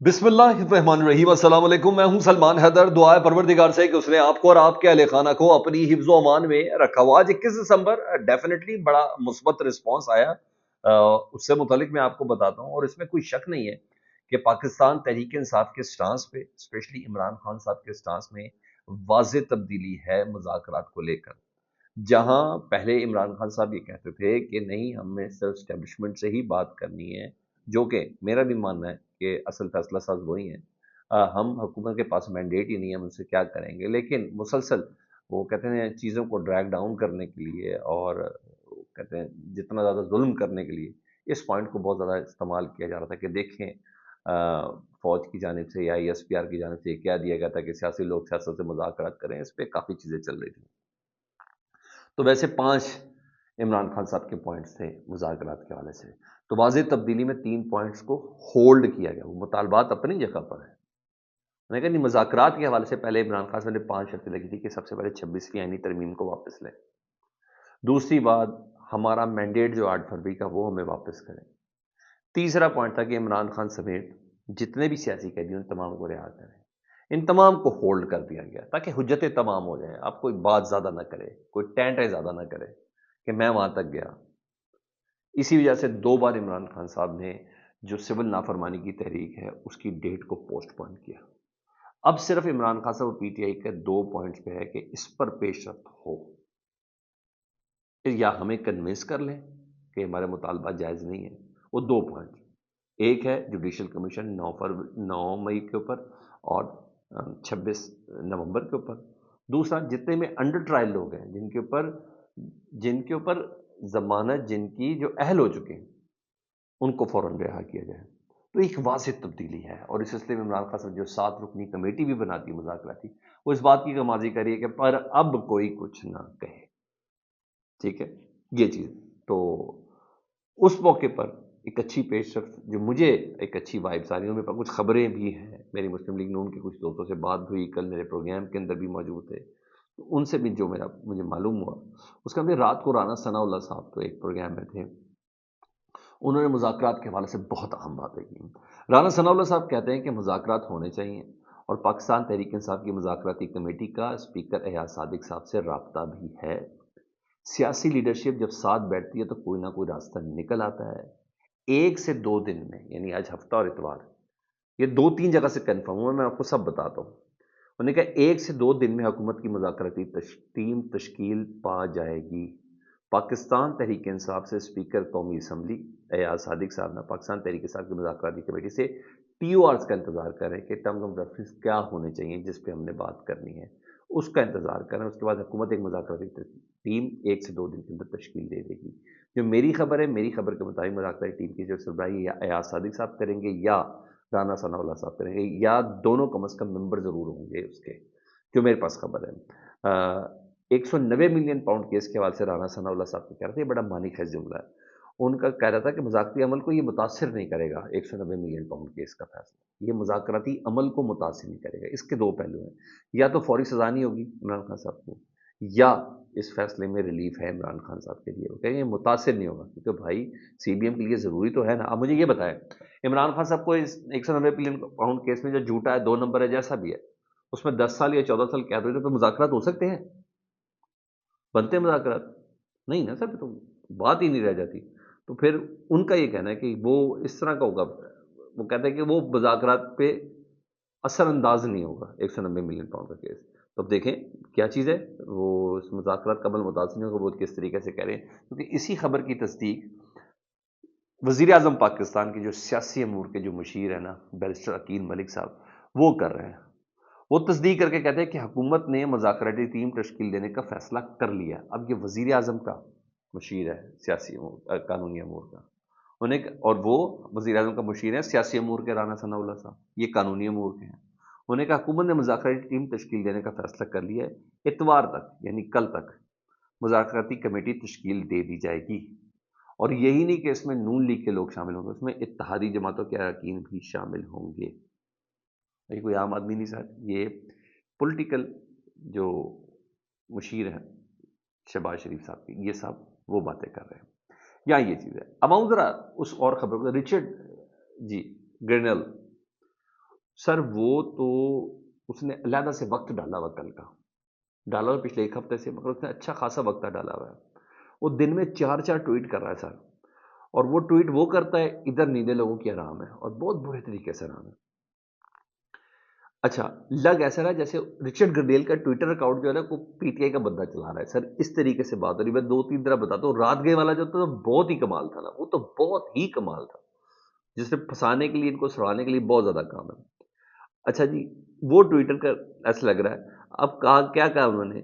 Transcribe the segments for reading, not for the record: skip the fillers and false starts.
बिस्मिल्लाहिर्रहमानिर्रहीम। अस्सलाम वालेकुम। मैं हूं सलमान हैदर। दुआ है परवरदिगार से कि उसने आपको और आपके अहले खाना को अपनी हिफ्ज़ व अमान में रखा हुआ। आज 21 दिसंबर डेफिनेटली बड़ा मुस्बत रिस्पांस आया। उससे मुतालिक मैं आपको बताता हूं और इसमें कोई शक नहीं है कि पाकिस्तान तहरीक इंसाफ के स्टांस पे, स्पेशली इमरान खान साहब के स्टांस में वाज़ेह तब्दीली है मुज़ाकरात को लेकर। जहां पहले इमरान खान साहब ये कहते थे कि नहीं, हमें सिर्फ स्टैब्लिशमेंट से ही बात करनी है, जो कि मेरा भी मानना है कि असल फैसला साज वही है। हम हुकूमत के पास मैंडेट ही नहीं है, हम उनसे क्या करेंगे। लेकिन मुसलसल वो कहते हैं चीज़ों को ड्रैग डाउन करने के लिए और कहते हैं जितना ज़्यादा जुल्म करने के लिए इस पॉइंट को बहुत ज़्यादा इस्तेमाल किया जा रहा था कि देखें फौज की जानिब से या ISPR की जानिब से क्या दिया गया था कि सियासी लोग सियासत से मुज़ाकरात करें। इस पर काफ़ी चीज़ें चल रही थी। तो वैसे 5 इमरान खान साहब के पॉइंट्स थे मुज़ाकरात के हवाले से। तो वाज़ेह तब्दीली में 3 पॉइंट्स को होल्ड किया गया। वो मुतालबात अपनी जगह पर है। मैंने कहा नहीं, मुज़ाकरात के हवाले से पहले इमरान खान साहब ने 5 शर्तें लगी थी कि सबसे पहले 26वीं आईनी तरमीम को वापस लें। दूसरी बात, हमारा मैंडेट जो 8 फरवरी का वो हमें वापस करें। तीसरा पॉइंट था कि इमरान खान समेत जितने भी सियासी कैदी उन तमाम को रिहा करें। इन तमाम को होल्ड कर दिया गया ताकि हुज्जतें तमाम हो जाएं। अब कोई बात ज़्यादा ना करे, कोई टेंटे ज़्यादा ना करे कि मैं वहां तक गया। इसी वजह से 2 बार इमरान खान साहब ने जो सिविल नाफरमानी की तहरीक है उसकी डेट को पोस्टपोन किया। अब सिर्फ इमरान खान साहब और PTI के 2 पॉइंट्स पे है कि इस पर पेशरफ्त हो। फिर या हमें कन्विंस कर लें कि हमारे मुतालबा जायज़ नहीं है। वो 2 पॉइंट, एक है जुडिशल कमीशन 9 मई के ऊपर और 26 नवंबर के ऊपर। दूसरा, जितने में अंडर ट्रायल लोग हैं जिनके ऊपर जमानत जिनकी जो अहल हो चुके हैं उनको फौरन रिहा किया जाए। तो एक वाज़ेह तब्दीली है और इस सिलसिले में इमरान खान साहब जो 7 रुकनी कमेटी भी बनाती है मुज़ाकराती, वो इस बात की गमाज़ी कर रही है कि पर अब कोई कुछ ना कहे। ठीक है, ये चीज़। तो उस मौके पर एक अच्छी पेशरफ्त जो मुझे एक अच्छी वाइब्स आ रही है। मेरे पास कुछ खबरें भी हैं, मेरी मुस्लिम लीग नून के कुछ दोस्तों से बात हुई, कल मेरे प्रोग्राम के अंदर भी मौजूद थे। तो उनसे भी जो मेरा मुझे मालूम हुआ, उसके अंदर रात को राना सनाउल्लाह साहब तो एक प्रोग्राम में थे, उन्होंने मुज़ाकरात के हवाले से बहुत अहम बातें की। राना सनाउल्लाह साहब कहते हैं कि मुज़ाकरात होने चाहिए और पाकिस्तान तहरीक इंसाफ की मुज़ाकराती कमेटी का स्पीकर एयाज सादिक साहब से राब्ता भी है। सियासी लीडरशिप जब साथ बैठती है तो कोई ना कोई रास्ता निकल आता है। 1 से 2 दिन में, यानी आज हफ्ता और इतवार, ये 2-3 जगह से कन्फर्म हुआ, मैं आपको सब बताता हूँ। उन्होंने कहा 1 से 2 दिन में हुकूमत की मुज़ाकराती टीम तश्कील पा जाएगी। पाकिस्तान तहरीक इंसाफ से स्पीकर कौमी असम्बली एयाज सादिक साहब ने पाकिस्तान तहरीक इंसाफ की मुज़ाकराती कमेटी से TORs का इंतज़ार कर रहे हैं कि टर्म्स ऑफ रेफरेंस क्या होने चाहिए जिस पे हमने बात करनी है, उसका इंतज़ार कर रहे हैं। उसके बाद हुकूमत एक मुज़ाकराती टीम 1 से 2 दिन के अंदर तश्कील दे देगी। जो मेरी खबर है, मेरी खबर के मुताबिक मुज़ाकराती टीम की जो सरबराही या एयाज सादिक साहब करेंगे या राना सनाउल्लाह साहब करेंगे, या दोनों कम से कम मेंबर ज़रूर होंगे उसके, जो मेरे पास खबर है। 190 मिलियन पाउंड केस के हवाले से राना सनाउल्लाह साहब कह रहे थे, ये बड़ा मानी खैज जुमला है। उनका कह रहा था कि मुज़ाकराती अमल को ये मुतासिर नहीं करेगा 190 मिलियन पाउंड केस का फैसला, ये मुज़ाकराती अमल को मुतासिर नहीं करेगा। इसके 2 पहलू हैं, या तो फौरी सज़ा नहीं होगी इमरान खान साहब को, या इस फैसले में रिलीफ है इमरान खान साहब के लिए। वो कहेंगे मुतासिर नहीं होगा क्योंकि भाई CBM के लिए ज़रूरी तो है ना। अब मुझे ये बताएं, इमरान खान साहब को इस 190 मिलियन पाउंड केस में जो झूठा है, 2 नंबर है, जैसा भी है, उसमें 10 साल या 14 साल कैद हो जाए तो मुज़ाकरात हो सकते हैं? बनते हैं मुज़ाकरात? नहीं ना सर, तो बात ही नहीं रह जाती। तो फिर उनका ये कहना है कि वो इस तरह का होगा, वो कहते हैं कि वो मुज़ाकरात पे असरअंदाज नहीं होगा 190 मिलियन पाउंड का केस। तो अब देखें क्या चीज़ है, वो इस मुज़ाकरात का अमल मुतासिर नहीं होगा, वो किस तरीके से कह रहे हैं। क्योंकि इसी खबर की तस्दीक वज़ीर आज़म पाकिस्तान के जो सियासी अमूर के जो मुशीर है ना, बैरिस्टर अकील मलिक साहब, वो कर रहे हैं। वो तस्दीक करके कहते हैं कि हुकूमत ने मुज़ाकराती टीम तश्कील देने का फैसला कर लिया। अब ये वज़ीर आज़म का मुशीर है सियासी अमूर, कानूनी अमूर का, उन्हें, और वो वज़ीर आज़म का मुशीर है सियासी अमूर के राना सनाउल्लाह साहब, ये कानूनी अमूर के हैं। उन्हें कहा हुकूमत ने मुज़ाकराती टीम तश्कील देने का फैसला कर लिया है। इतवार तक यानी कल तक मुज़ाकराती कमेटी तश्कील दे दी जाएगी। और यही नहीं कि इसमें नून लीग के लोग शामिल होंगे, उसमें इत्तेहादी जमातों के अरकान भी शामिल होंगे। ये कोई आम आदमी नहीं सर, ये पॉलिटिकल जो मुशीर हैं शहबाज शरीफ साहब की, ये साहब वो बातें कर रहे हैं। यहाँ ये चीज़ है। अब आऊँ ज़रा उस और खबर पर, रिचर्ड जी ग्रेनल, سر وہ تو اس نے علیحدہ سے وقت ڈالا ہوا کل کا، ڈالا ہوا پچھلے ایک ہفتے سے، مگر اس نے اچھا خاصا وقت ڈالا ہوا ہے. وہ دن میں 4 ٹویٹ کر رہا ہے سر، اور وہ ٹویٹ وہ کرتا ہے ادھر نیندیں لوگوں کی آرام ہے، اور بہت برے طریقے سے آرام ہے. اچھا، لگ ایسا رہا جیسے رچرڈ گرڈیل کا ٹویٹر اکاؤنٹ جو ہے نا وہ پی ٹی آئی کا بندہ چلا رہا ہے سر. اس طریقے سے بات ہو رہی. میں 2-3 طرح بتاتا ہوں. رات گئے والا جو تھا بہت ہی کمال تھا نا، وہ تو بہت ہی کمال تھا، جس نے پھنسانے کے لیے ان کو سڑانے کے لیے بہت زیادہ کام ہے. اچھا جی، وہ ٹویٹر کا ایسا لگ رہا ہے. اب کہا کیا کہا انہوں نے،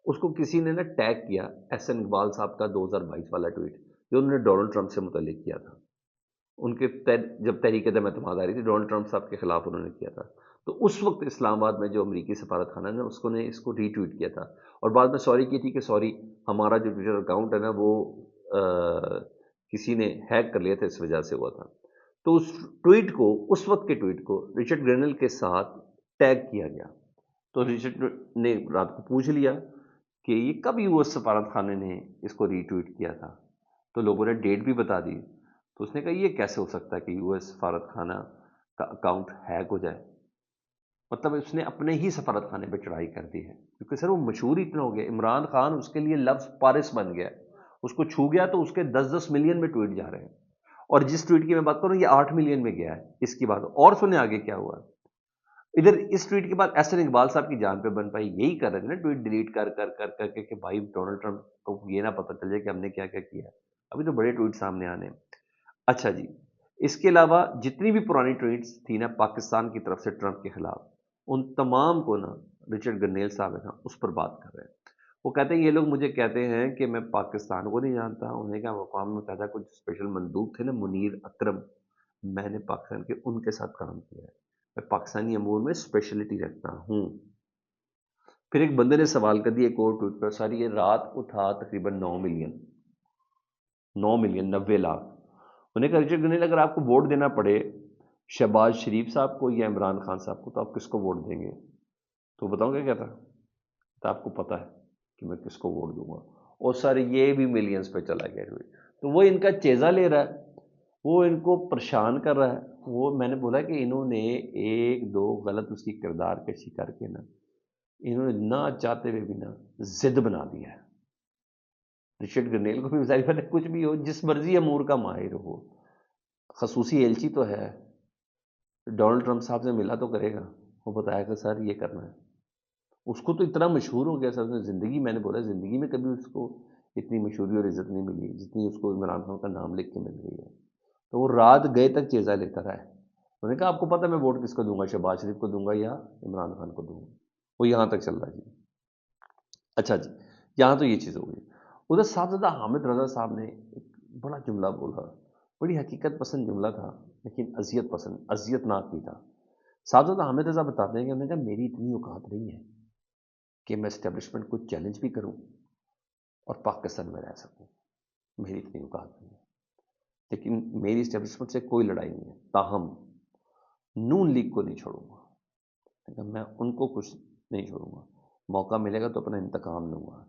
اس کو کسی نے نا ٹیگ کیا احسن اقبال صاحب کا 2022 والا ٹویٹ جو انہوں نے ڈونلڈ ٹرمپ سے متعلق کیا تھا. ان کے جب تحریک عدم اعتماد آ رہی تھی ڈونلڈ ٹرمپ صاحب کے خلاف انہوں نے کیا تھا، تو اس وقت اسلام آباد میں جو امریکی سفارت خانہ نے اس کو نے اس کو ری ٹویٹ کیا تھا، اور بعد میں سوری کی تھی کہ سوری ہمارا جو ٹویٹر اکاؤنٹ ہے نا وہ کسی نے ہیک کر لیا تھا، اس وجہ سے ہوا تھا. تو اس ٹویٹ کو، اس وقت کے ٹویٹ کو رچرڈ گرینل کے ساتھ ٹیگ کیا گیا. تو رچرڈ نے رات کو پوچھ لیا کہ یہ کب یو ایس سفارت خانے نے اس کو ری ٹویٹ کیا تھا، تو لوگوں نے ڈیٹ بھی بتا دی. تو اس نے کہا یہ کیسے ہو سکتا ہے کہ یو ایس سفارت خانہ کا اکاؤنٹ ہیک ہو جائے. مطلب اس نے اپنے ہی سفارت خانے پہ چڑھائی کر دی ہے، کیونکہ سر وہ مشہور ہی اتنا ہو گیا. عمران خان اس کے لیے لفظ پارس بن گیا، اس کو چھو گیا تو اس کے 10-10 ملین میں ٹویٹ جا رہے ہیں. اور جس ٹویٹ کی میں بات کروں یہ 8 ملین میں گیا ہے اس کی بات. اور سنیں آگے کیا ہوا. ادھر اس ٹویٹ کے بعد احسن اقبال صاحب کی جان پہ بن پائی، یہی کر رہے تھے نا ٹویٹ ڈیلیٹ کر کر کر کر کے کہ بھائی ڈونلڈ ٹرمپ کو یہ نہ پتہ چل جائے کہ ہم نے کیا کیا کیا ہے. ابھی تو بڑے ٹویٹ سامنے آنے ہیں. اچھا جی، اس کے علاوہ جتنی بھی پرانی ٹویٹس تھی نا پاکستان کی طرف سے ٹرمپ کے خلاف، ان تمام کو نا رچرڈ گرنیل صاحب ہے نا اس پر بات کر رہے ہیں. وہ کہتے ہیں یہ لوگ مجھے کہتے ہیں کہ میں پاکستان کو نہیں جانتا. انہیں کہا اقوام متحدہ کچھ اسپیشل مندوب تھے نا منیر اکرم، میں نے پاکستان کے ان کے ساتھ کام کیا ہے، میں پاکستانی امور میں اسپیشلٹی رکھتا ہوں. پھر ایک بندے نے سوال کر دیا ایک اور ٹویٹ پر، ساری یہ رات کو تھا تقریباً 9 ملین 90 لاکھ. انہیں کہا رچرڈ گرنیل اگر آپ کو ووٹ دینا پڑے شہباز شریف صاحب کو یا عمران خان صاحب کو تو آپ کس کو ووٹ دیں گے؟ تو بتاؤں گا کیا تھا، تو آپ کو پتا ہے کہ میں کس کو ووٹ دوں گا. اور سارے یہ بھی ملینز پہ چلا گیا. تو وہ ان کا چیزہ لے رہا ہے، وہ ان کو پریشان کر رہا ہے. وہ میں نے بولا کہ انہوں نے ایک دو غلط اس کی کردار کشی کر کے نا انہوں نے نہ چاہتے ہوئے بھی نا ضد بنا دیا ہے. رچرڈ گرنیل کو بھی ظاہر ہے کچھ بھی ہو، جس مرضی امور کا ماہر ہو، خصوصی ایلچی تو ہے، ڈونلڈ ٹرمپ صاحب سے ملا تو کرے گا، وہ بتایا کہ سر یہ کرنا ہے. اس کو تو اتنا مشہور ہو گیا سر زندگی، میں نے بولا زندگی میں کبھی اس کو اتنی مشہوری اور عزت نہیں ملی جتنی اس کو عمران خان کا نام لکھ کے مل گئی ہے. تو وہ رات گئے تک چیزہ لیتا رہا ہے. انہوں نے کہا آپ کو پتہ میں ووٹ کس کو دوں گا، شہباز شریف کو دوں گا یا عمران خان کو دوں گا. وہ یہاں تک چل رہا ہے جی. اچھا جی، یہاں تو یہ چیز ہو گئی. ادھر صاحبزادہ حامد رضا صاحب نے ایک بڑا جملہ بولا، بڑی حقیقت پسند جملہ تھا لیکن اذیت ناک بھی تھا. صاحبزادہ حامد رضا بتاتے ہیں کہ انہوں نے کہا میری اتنی اوقات نہیں ہے کہ میں اسٹیبلشمنٹ کو چیلنج بھی کروں اور پاکستان میں رہ سکوں. میری اتنی اوقات نہیں ہے، لیکن میری اسٹیبلشمنٹ سے کوئی لڑائی نہیں ہے. تاہم نون لیگ کو نہیں چھوڑوں گا، میں ان کو کچھ نہیں چھوڑوں گا. موقع ملے گا تو اپنا انتقام لوں گا.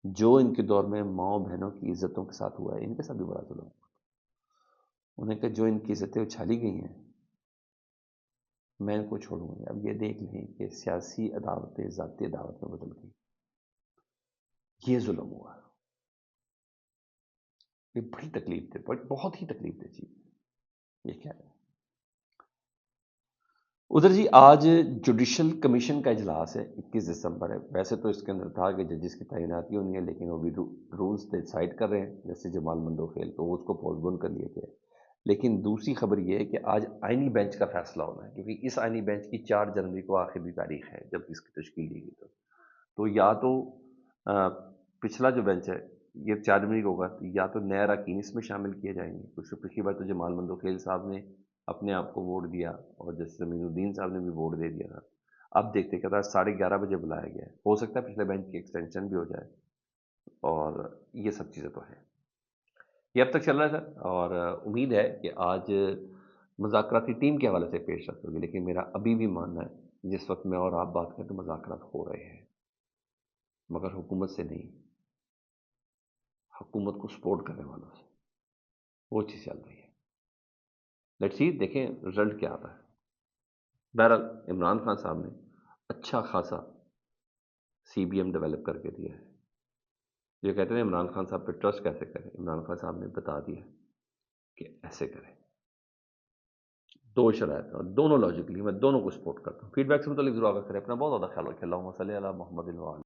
جو ان کے دور میں ماؤں بہنوں کی عزتوں کے ساتھ ہوا ہے ان کے ساتھ بھی بڑا ظلم ہوا. انہیں کہ جو ان کی عزتیں اچھالی گئی ہیں میں ان کو چھوڑوں گا. اب یہ دیکھ لیں کہ سیاسی عداوتیں ذاتی عداوت میں بدل گئی. یہ ظلم ہوا. یہ بڑی تکلیف دے، بہت ہی تکلیف دے چیز. یہ کیا ہے. ادھر جی آج جوڈیشل کمیشن کا اجلاس ہے، 21 دسمبر ہے. ویسے تو اس کے اندر تھا کہ ججز کی تعیناتی ہونی ہے، لیکن وہ بھی رولز ڈیسائیڈ کر رہے ہیں جیسے جمال مندوخیل، تو اس کو پوسٹ پون کر لیا گیا ہے. لیکن دوسری خبر یہ ہے کہ آج آئینی بینچ کا فیصلہ ہونا ہے، کیونکہ اس آئینی بینچ کی 4 جنوری کو آخری تاریخ ہے جب اس کی تشکیل دی گئی. تو یا تو پچھلا جو بینچ ہے یہ 4 جنوری کو ہوگا، یا تو نئے اراکین اس میں شامل کیے جائیں گے. کچھ پچھلی بار تو جمال مندوخیل صاحب نے اپنے آپ کو ووٹ دیا اور جسٹس زمین الدین صاحب نے بھی ووٹ دے دیا تھا. اب دیکھتے کہ 11:30 بجے بلایا گیا ہے، ہو سکتا ہے پچھلے بینچ کی ایکسٹینشن بھی ہو جائے. اور یہ سب چیزیں تو ہیں. یہ اب تک چل رہا ہے سر، اور امید ہے کہ آج مذاکراتی ٹیم کے حوالے سے پیش رفت ہوگی. لیکن میرا ابھی بھی ماننا ہے جس وقت میں اور آپ بات کریں تو مذاکرات ہو رہے ہیں، مگر حکومت سے نہیں، حکومت کو سپورٹ کرنے والوں سے وہ چیز چل رہی ہے. لیٹس سی، دیکھیں رزلٹ کیا آتا ہے. بہرحال عمران خان صاحب نے اچھا خاصا سی بی ایم ڈیولپ کر کے دیا ہے. یہ کہتے ہیں عمران خان صاحب پہ ٹرسٹ کیسے کریں، عمران خان صاحب نے بتا دیا کہ ایسے کریں. دو شرائط ہیں اور دونوں لاجیکلی، میں دونوں کو سپورٹ کرتا ہوں. فیڈ بیک سے متعلق ضرور آگاہ کریں. اپنا بہت زیادہ خیال رکھیں. اللہم صلی علی محمد